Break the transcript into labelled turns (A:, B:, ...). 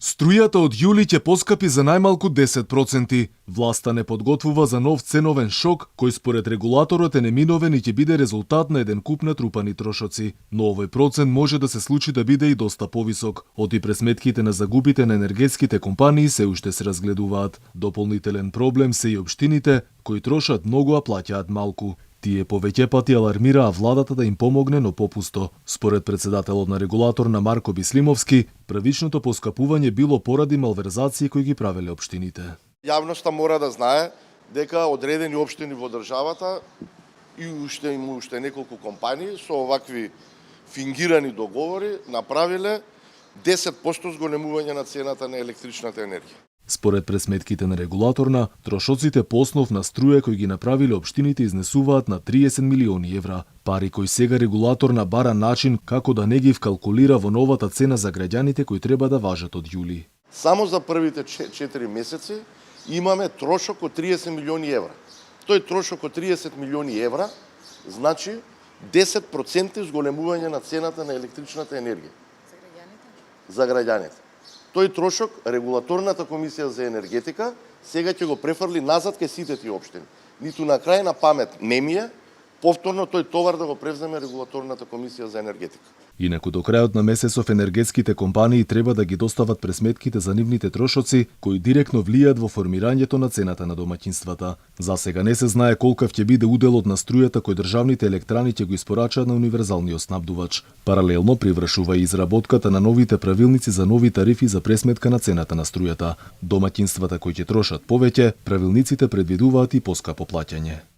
A: Струјата од јули ќе поскапи за најмалку 10%. Власта не подготвува за нов ценовен шок, кој според регулаторот е неминовен и ќе биде резултат на еден куп натрупани трошоци. Но овој процент може да се случи да биде и доста повисок. Оти пресметките на загубите на енергетските компании се уште се разгледуваат. Дополнителен проблем се и општините, кои трошат многу, а плаќаат малку. Тие повеќе пати алармираа владата да им помогне, но попусто. Според председателот на регулаторна Марко Бислимовски, првичното поскапување било поради малверзации кои ги правеле општините.
B: Јавноста мора да знае дека одредени општини во државата и уште неколку компании со овакви фингирани договори направиле 10% зголемување на цената на електричната енергија.
A: Според пресметките на регулаторна, трошоците по основ на струја кои ги направиле општините изнесуваат на 30 милиони евра. Пари кои сега регулаторна бара начин како да не ги вкалкулира во новата цена за граѓаните кои треба да важат од јули.
B: Само за првите 4 месеци имаме трошок од 30 милиони евра. Тој трошок од 30 милиони евра значи 10% зголемување на цената на електричната енергија. За граѓаните. Тој трошок регулаторната комисија за енергетика сега ќе го префрли назад кај сите тие општини. Ниту на крај на памет не ми е повторно тој товар да го превземе регулаторната комисија за енергетика.
A: Инаку до крајот на месецов енергетските компании треба да ги достават пресметките за нивните трошоци кои директно влијаат во формирањето на цената на домаќинствата. За сега не се знае колкав ќе биде уделот на струјата кој државните електрани ќе го испорачаат на универзалниот снабдувач. Паралелно привршува и изработката на новите правилници за нови тарифи за пресметка на цената на струјата. Домаќинствата кои ќе трошат повеќе, правилниците предвидуваат и поскапо плаќање.